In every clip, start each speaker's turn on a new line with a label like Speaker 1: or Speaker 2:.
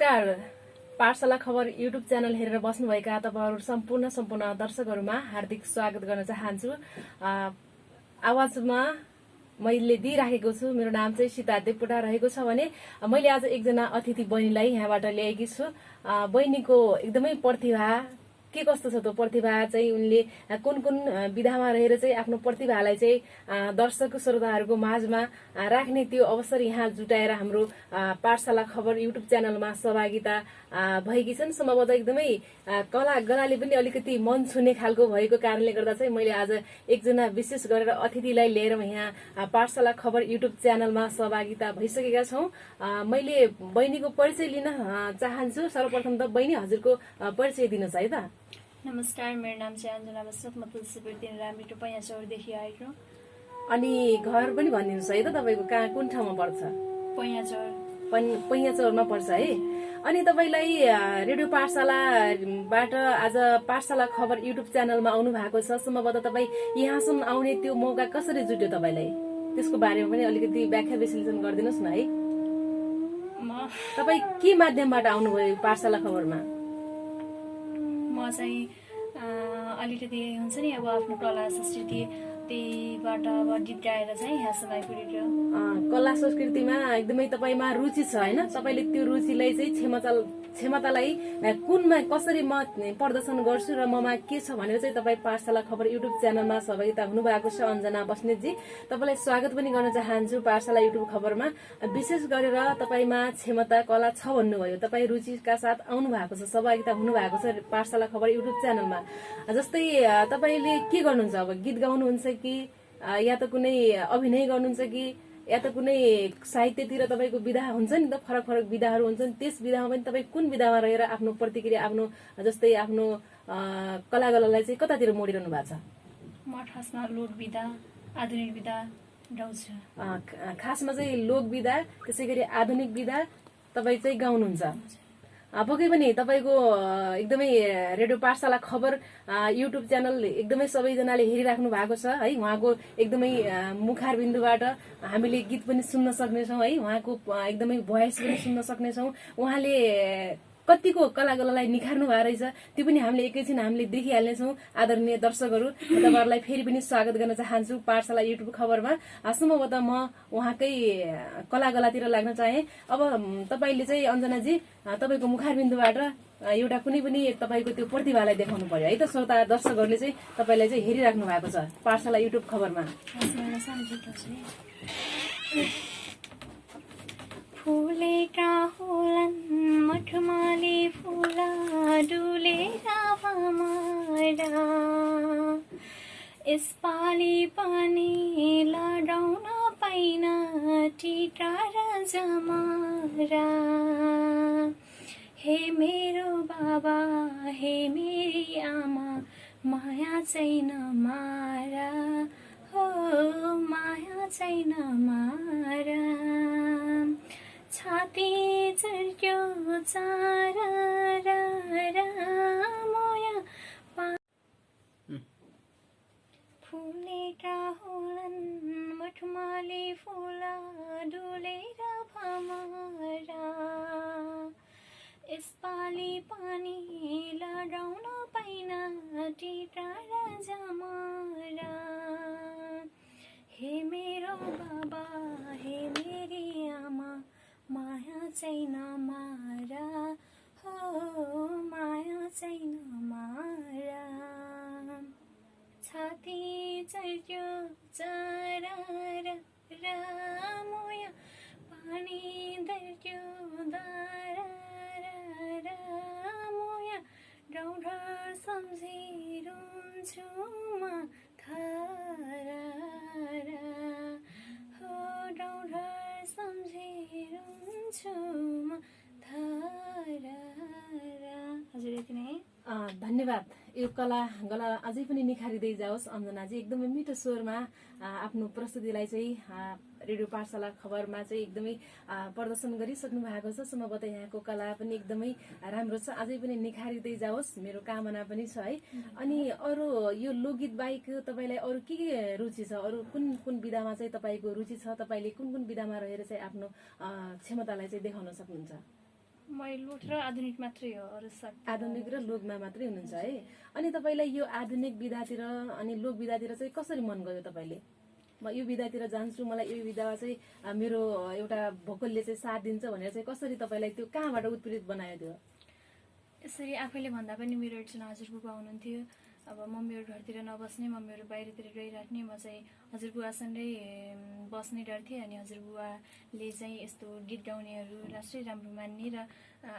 Speaker 1: नमस्कार। पाठशाला खबर युट्युब च्यानल हेरेर बस्नुभएका तपाईहरु सम्पूर्ण दर्शकहरुमा हार्दिक स्वागत गर्न चाहन्छु। आवाजमा मैले दिइराखेको छु। मेरो नाम चाहिँ सीता देवकोटा रहेको छ भने मैले आज एकजना अतिथि बहिनीलाई यहाँबाट ल्याएकी छु। बहिनीको एकदमै प्रतिभा के कस्तो छ, त्यो प्रतिभा चाहिँ उनले कुन कुन विधामा रहेर चाहिँ आफ्नो प्रतिभालाई चाहिँ दर्शक श्रोताहरूको माझमा राख्ने त्यो अवसर यहाँ जुटाएर हाम्रो पाठशाला खबर युट्युब च्यानलमा सहभागिता भएकी छन्। सम्भवतः एकदमै कला गलाले पनि अलिकति मन छुने खालको भएको कारणले गर्दा चाहिँ मैले आज एकजना विशेष गरेर अतिथिलाई लिएर यहाँ पाठशाला खबर युट्युब च्यानलमा सहभागिता भइसकेका छौं। मैले बहिनीको परिचय लिन चाहन्छु। सर्वप्रथम त बहिनी हजुरको परिचय दिनुहोस् है त।
Speaker 2: नमस्कार, मेरो नाम चाहिँ अञ्जना बस्नेत। म तुलसीपुर रामबिटो पैया चौरदेखि आएको।
Speaker 1: अनि घर पनि भनिदिनुहोस् है त, तपाईको कहाँ कुन ठाउँमा पर्छ?
Speaker 2: पैया चौर।
Speaker 1: पैया चौरमा पर्छ है। अनि तपाईलाई रेडियो पाठशालाबाट आज पाठशाला खबर युट्युब च्यानलमा आउनु भएको छ। सम्भवतः तपाई यहाँसम्म आउने त्यो मौका कसरी जुट्यो तपाईलाई? त्यसको बारेमा पनि अलिकति व्याख्या विश्लेषण गरिदिनुस् न है। तपाई के माध्यमबाट आउनुभयो पाठशाला खबरमा?
Speaker 2: म चाहिँ अलिकति हुन्छ नि, अब आफ्नो कला संस्कृति त्यहीबाट अब गीत गाएर चाहिँ यहाँसम्म आइपुगेको।
Speaker 1: कला संस्कृतिमा एकदमै तपाईमा रुचि छ हैन? तपाईले त्यो रुचिलाई चाहिँ क्षमतालाई कुनमा कसरी म प्रदर्शन गर्छु र ममा के छ भनेर चाहिँ तपाई पाठशाला खबर युट्युब च्यानलमा सहभागिता हुनुभएको छ। अञ्जना बस्नेतजी, तपाईलाई स्वागत पनि गर्न चाहन्छु पाठशाला युट्युब खबरमा। विशेष गरेर तपाईमा क्षमता कला छ भन्नुभयो, तपाई रुचिका साथ आउनु भएको छ, सहभागिता हुनुभएको छ पाठशाला खबर युट्युब च्यानलमा। जस्तै तपाईले के गर्नुहुन्छ? अब गीत गाउनुहुन्छ कि या त कुनै अभिनय गर्नुहुन्छ कि या त कुनै साहित्यतिर तपाईको विधा हुन्छ नि त, फरक फरक विधाहरू हुन्छन्। त्यस विधामा पनि तपाई कुन विधामा रहेर आफ्नो प्रतिक्रिया आफ्नो जस्तै आफ्नो कलागलालाई चाहिँ कतातिर मोडिरहनु भएको छ?
Speaker 2: म खासमा लोक विधा, आधुनिक विधा गाउँछु।
Speaker 1: खासमा चाहिँ लोक विधा, त्यसैगरी आधुनिक विधा तपाई चाहिँ गाउनुहुन्छ। पक्कै पनि तपाईको एकदमै रेडियो पाठशाला खबर युट्युब च्यानल एकदमै सबैजनाले हेरिराख्नु भएको छ है। उहाँको एकदमै मुखार बिन्दुबाट हामीले गीत पनि सुन्न सक्नेछौँ है। उहाँको एकदमै भोइस पनि सुन्न सक्नेछौँ। उहाँले कतिको कलागलालाई निखार्नु भएको रहेछ त्यो पनि हामीले एकैछिन हामीले देखिहाल्नेछौँ। आदरणीय दर्शकहरू, तपाईहरुलाई फेरि पनि स्वागत गर्न चाहन्छु पाठशाला युट्युब खबरमा। सम्भवतः म उहाँकै कलागलातिर लाग्न चाहे। अब तपाईले चाहिँ अञ्जनाजी तपाईको मुखार बिन्दुबाट एउटा कुनै पनि तपाईको त्यो प्रतिभालाई देखाउनु पर्यो है त। श्रोता दर्शकहरूले चाहिँ तपाईलाई चाहिँ हेरिराख्नु भएको छ पाठशाला युट्युब खबरमा।
Speaker 2: फुलेका होलन् मखमली फुला डुलेरा भमरा, यसपालि पनि लगाउन पाइन टिका र जमरा। हे मेरो बाबा, हे मेरी आमा, माया छैन मारा, हो माया छैन मारा। छाती चर्क्यो चारा मोया फुलेका होलन् मखमली फुला डुलेर भमरा, यसपालि पनि लगाउन पाइन टिका र जमरा। हे मेरो बाबा, हे मेरी आमा, माया छैन मारा, हो माया छैन मारा। छाती चर्क्यो चारा मोया पानी दर्क्यो दारा मोया। गाउँघर सम्झिरहन्छु म थारा, हो गाउँघर सम्झिरहन्छु म थारा। हजुर यति नै।
Speaker 1: धन्यवाद। यो कला गला अझै पनि निखारिँदै जाओस्। अञ्जनाजी एकदमै मिठो स्वरमा आफ्नो प्रस्तुतिलाई चाहिँ रेडियो पाठशाला खबरमा चाहिँ एकदमै प्रदर्शन गरिसक्नु भएको छ। सम्भवतः यहाँको कला पनि एकदमै राम्रो छ, अझै पनि निखारिँदै जाओस् मेरो कामना पनि छ है। अनि अरू यो लोकगीत बाहेक तपाईलाई अरू के रुचि छ? अरू कुन कुन विधामा चाहिँ तपाईको रुचि छ? तपाईले कुन कुन विधामा रहेर चाहिँ आफ्नो क्षमतालाई चाहिँ देखाउन सक्नुहुन्छ?
Speaker 2: मैले लोक र आधुनिक मात्रै हो, अरू सक्दिनँ।
Speaker 1: आधुनिक र लोकमा मात्रै हुनुहुन्छ है। अनि तपाईँलाई यो आधुनिक विधातिर अनि लोक विधातिर चाहिँ कसरी मन गयो तपाईँले? म यो विधातिर जान्छु, मलाई यो विधामा चाहिँ मेरो एउटा भोकलले चाहिँ साथ दिन्छ भनेर चाहिँ कसरी तपाईँलाई त्यो कहाँबाट उत्प्रेरित बनायो त्यो?
Speaker 2: यसरी आफैले भन्दा पनि मेरो एकजना हजुरबुबा हुनुहुन्थ्यो। अब मम्मीहरू घरतिर नबस्ने, मम्मीहरू बाहिरतिर गइराख्ने, म चाहिँ हजुरबुवासँगै बस्ने डर्थेँ। अनि हजुरबुवाले चाहिँ यस्तो गीत गाउनेहरूलाई चाहिँ राम्रो मान्ने र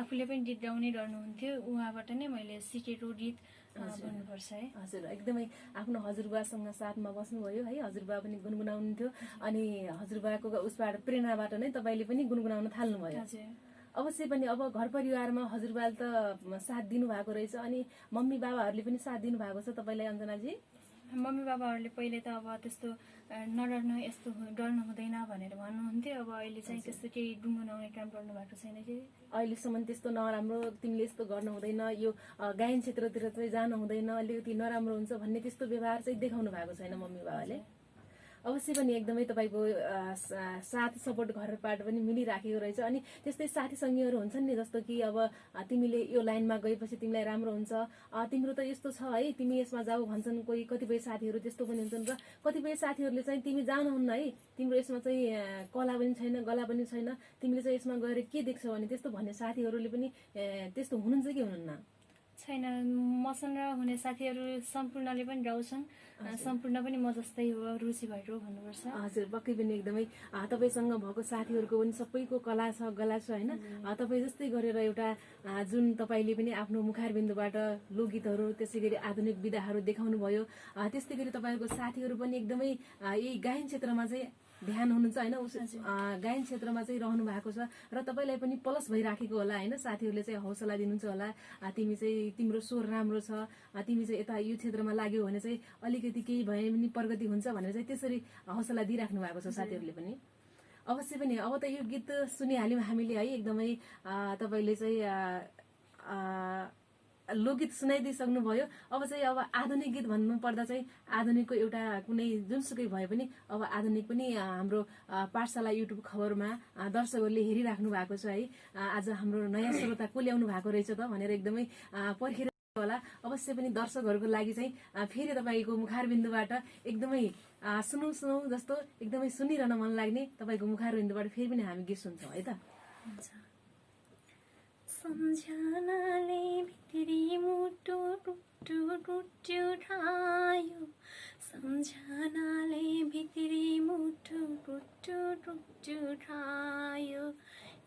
Speaker 2: आफूले पनि गीत गाउने गर्नुहुन्थ्यो। उहाँबाट नै मैले सिकेको गीत भन्नुपर्छ है।
Speaker 1: हजुर, एकदमै आफ्नो हजुरबुवासँग साथमा बस्नुभयो है, हजुरबुवा पनि गुनगुनाउनुहुन्थ्यो अनि हजुरबुवाको उसबाट प्रेरणाबाट नै तपाईँले पनि गुनगुनाउन थाल्नुभयो।
Speaker 2: हजुर,
Speaker 1: अवश्य पनि अब घर परिवारमा हजुरबाले त साथ दिनुभएको रहेछ अनि मम्मी बाबाहरूले पनि साथ दिनुभएको छ तपाईँलाई अञ्जनाजी?
Speaker 2: मम्मी बाबाहरूले पहिले त अब त्यस्तो नडर्नु, यस्तो डर्नु हुँदैन भनेर भन्नुहुन्थ्यो। अब अहिले चाहिँ त्यस्तो केही गुनगुनाउने काम गर्नु भएको छैन कि।
Speaker 1: अहिलेसम्म त्यस्तो नराम्रो, तिमीले यस्तो गर्नु हुँदैन, यो गायन क्षेत्रतिर चाहिँ जानु हुँदैन, अलिकति नराम्रो हुन्छ भन्ने त्यस्तो व्यवहार चाहिँ देखाउनु भएको छैन मम्मी बाबाले? अवश्य पनि एकदमै तपाईँको साथ सपोर्ट घरबाट पनि मिलिराखेको रहेछ। अनि त्यस्तै साथी सङ्गीहरू हुन्छन् नि, जस्तो कि अब तिमीले यो लाइनमा गएपछि तिमीलाई राम्रो हुन्छ, तिम्रो त यस्तो छ है, तिमी यसमा जाऊ भन्छन् कोही, कतिपय साथीहरू त्यस्तो पनि हुन्छन्। र कतिपय साथीहरूले चाहिँ तिमी जानुहुन्न है, तिम्रो यसमा चाहिँ कला पनि छैन, गला पनि छैन, तिमीले चाहिँ यसमा गएर के देख्छौ भने त्यस्तो भन्ने साथीहरूले पनि त्यस्तो हुनुहुन्छ कि हुनुहुन्न?
Speaker 2: छैन, मसँग हुने साथीहरू सम्पूर्णले पनि गाउँछन्, सम्पूर्ण पनि म जस्तै हो, रुचि भएको भन्नुपर्छ।
Speaker 1: हजुर, पक्कै पनि एकदमै तपाईँसँग भएको साथीहरूको पनि सबैको कला छ, गला छ होइन। तपाईँ जस्तै गरेर एउटा जुन तपाईँले पनि आफ्नो मुखारबिन्दुबाट लोकगीतहरू त्यसै गरी आधुनिक विधाहरू देखाउनु भयो, त्यस्तै गरी तपाईँहरूको साथीहरू पनि एकदमै यही गायन क्षेत्रमा चाहिँ ध्यान हुनुहुन्छ होइन, गायन क्षेत्रमा चाहिँ रहनु भएको छ र तपाईँलाई पनि प्लस भइराखेको होला होइन, साथीहरूले चाहिँ हौसला दिनुहुन्छ होला, तिमी चाहिँ तिम्रो स्वर राम्रो छ, तिमी चाहिँ यता यो क्षेत्रमा लाग्यो भने चाहिँ अलिकति केही भए पनि प्रगति हुन्छ भनेर चाहिँ त्यसरी हौसला दिइराख्नु भएको छ साथीहरूले पनि। अवश्य पनि अब त यो गीत सुनिहाल्यौँ हामीले है, एकदमै तपाईँले चाहिँ लोकगीत सुनाइदिइसक्नुभयो। अब चाहिँ अब आधुनिक गीत भन्नु पर्दा चाहिँ आधुनिकको एउटा कुनै जुनसुकै भए पनि अब आधुनिक पनि हाम्रो पाठशाला युट्युब खबरमा दर्शकहरूले हेरिराख्नु भएको छ है। आज हाम्रो नयाँ श्रोता को ल्याउनु भएको रहेछ त भनेर एकदमै पर्खेर होला। अवश्य पनि दर्शकहरूको लागि चाहिँ फेरि तपाईँको मुखारबिन्दुबाट एकदमै सुनौ सुनौ जस्तो एकदमै सुनिरहन मन लाग्ने तपाईँको मुखारबिन्दुबाट फेरि पनि हामी गीत सुन्छौँ है त।
Speaker 2: सम्झनाले भित्री मुटु टुट्यो टुट्यो ठायो, सम्झनाले भित्री मुटु टुट्यो टुट्यो ठायो,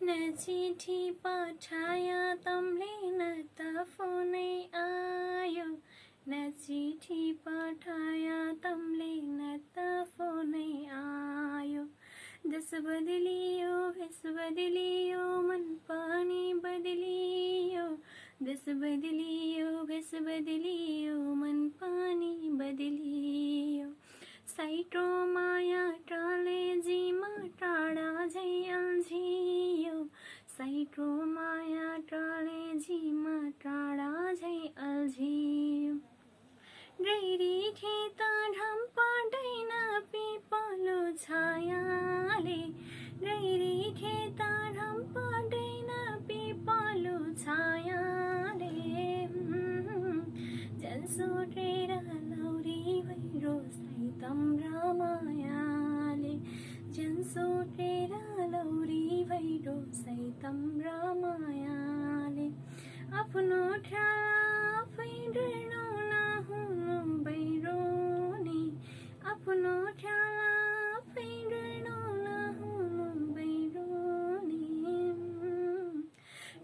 Speaker 2: न चिठी पठाया तमले न त फोनै आयो, न चिठी पठाया तमले न त फोनै आयो, देश बदलियो भेष बदलियो मन पनि बदलियो, देश बदलियो भेष बदलियो मन पनि बदलियो, साइटो माया टाले जीमा टाढा झै अल्झियो, साइटो माया टाले जीमा टाढा झै अल्झियो, गैरी खेत घाम पर्दैन पिपलो छायाले, गैरी खेत घाम पर्दैन पिपलो छायाले, जलसोटेर लौरी भैरो सैतम्रा मायाले, जलसोटेर लौरी भैरो सैतम्रा मायाले, आफ्नो ख्याल आफै डर्नु नहुनु बैरोनी, आफ्नो ख्याल आफै डर्नु नहुनु बैरोनी,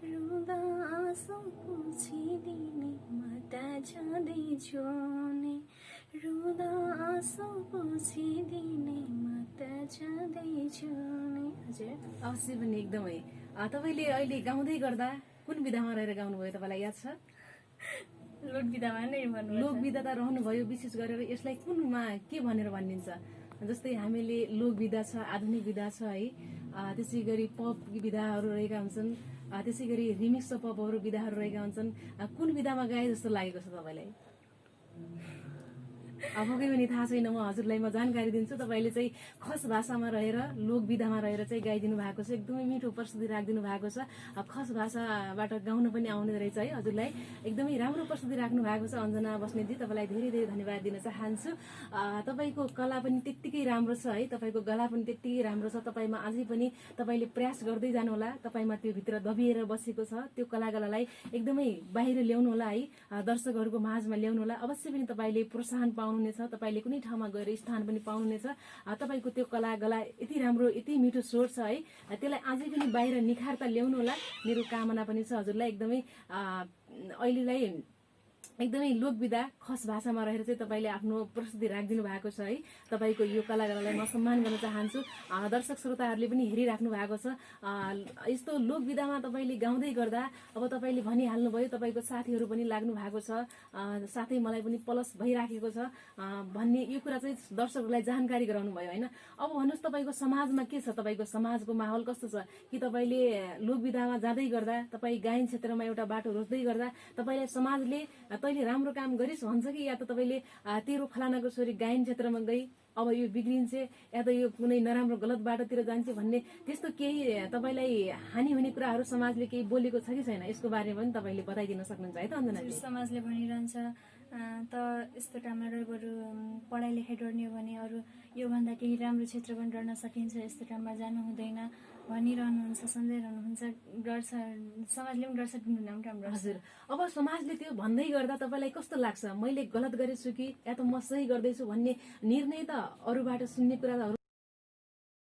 Speaker 2: रुँदा आँसु पुछिदिने म त छँदैछु नि, रुँदा आँसु पुछिदिने म त छँदैछु नि। हजुर,
Speaker 1: अवश्य पनि एकदमै तपाईँले अहिले गाउँदै गर्दा कुन विधामा रहेर गाउनुभयो तपाईँलाई याद छ?
Speaker 2: लोक विधामा नै भन्नु।
Speaker 1: लोक विधा त रहनुभयो, विशेष गरेर यसलाई कुनमा के भनेर भनिन्छ? जस्तै हामीले लोक विधा छ, आधुनिक विधा छ है, त्यसै गरी पप विधाहरू रहेका हुन्छन्, त्यसै गरी रिमिक्स पपहरू विधाहरू रहेका हुन्छन्, कुन विधामा गाए जस्तो लागेको छ तपाईँलाई? पक्कै पनि थाहा छैन, म हजुरलाई म जानकारी दिन्छु। तपाईँले चाहिँ खस भाषामा रहेर लोक विधामा रहेर चाहिँ गाइदिनु भएको छ, एकदमै मिठो प्रस्तुति राखिदिनु भएको छ। खस भाषाबाट गाउन पनि आउने रहेछ है हजुरलाई, एकदमै राम्रो प्रस्तुति राख्नु भएको छ। अञ्जना बस्नेतजी, तपाईँलाई धेरै धेरै धन्यवाद दिन चाहन्छु। तपाईँको कला पनि त्यत्तिकै राम्रो छ है, तपाईँको गला पनि त्यत्तिकै राम्रो छ। तपाईँमा अझै पनि तपाईँले प्रयास गर्दै जानुहोला, तपाईँमा त्यो भित्र दबिएर बसेको छ त्यो कलालाई एकदमै बाहिर ल्याउनु होला है, दर्शकहरूको माझमा ल्याउनु होला। अवश्य पनि तपाईँले प्रोत्साहन पाउनुहुनेछ, तपाईँले कुनै ठाउँमा गएर स्थान पनि पाउनुहुनेछ। तपाईँको त्यो कला गला यति राम्रो, यति मिठो स्वर छ है, त्यसलाई अझै पनि बाहिर निखार्ता ल्याउनु होला, मेरो कामना पनि छ हजुरलाई। एकदमै अहिलेलाई एकदमै लोकविधा खस भाषामा रहेर चाहिँ तपाईँले आफ्नो प्रस्तुति राखिदिनु भएको छ है। तपाईँको यो कलाकारलाई म सम्मान गर्न चाहन्छु। दर्शक श्रोताहरूले पनि हेरिराख्नु भएको छ। यस्तो लोकविधामा तपाईँले गाउँदै गर्दा अब तपाईँले भनिहाल्नुभयो, तपाईँको साथीहरू पनि लाग्नु भएको छ, साथै मलाई पनि प्लस भइराखेको छ भन्ने यो कुरा चाहिँ दर्शकहरूलाई जानकारी गराउनु भयो होइन। अब भन्नुहोस् तपाईँको समाजमा के छ, तपाईँको समाजको माहौल कस्तो छ कि तपाईँले लोकविधामा जाँदै गर्दा, तपाईँ गायन क्षेत्रमा एउटा बाटो रोज्दै गर्दा तपाईँलाई समाजले तैँले राम्रो काम गरिस् भन्छ कि या त तपाईँले तेरो फलानाको छोरी गायन क्षेत्रमा गई अब यो बिग्रिन्छ या त यो कुनै नराम्रो गलत बाटोतिर जान्छ भन्ने त्यस्तो केही तपाईँलाई हानि हुने कुराहरू समाजले केही बोलेको छ कि छैन, यसको बारेमा पनि तपाईँले बताइदिन सक्नुहुन्छ है त अञ्जनाजी?
Speaker 2: समाजले भनिरहन्छ त यस्तो काममा रह्यो, बरु पढाइ लेखाइ गर्ने हो भने अरू योभन्दा केही राम्रो क्षेत्र पनि गर्न सकिन्छ, यस्तो काममा जानु हुँदैन भनिरहनुहुन्छ, सम्झाइरहनुहुन्छ, गर्छ, समाजले पनि गर्छ, पनि राम्रो।
Speaker 1: हजुर, अब समाजले त्यो भन्दै गर्दा तपाईँलाई कस्तो लाग्छ, मैले गलत गरेछु कि या त म सही गर्दैछु भन्ने निर्णय त अरूबाट सुन्ने कुरा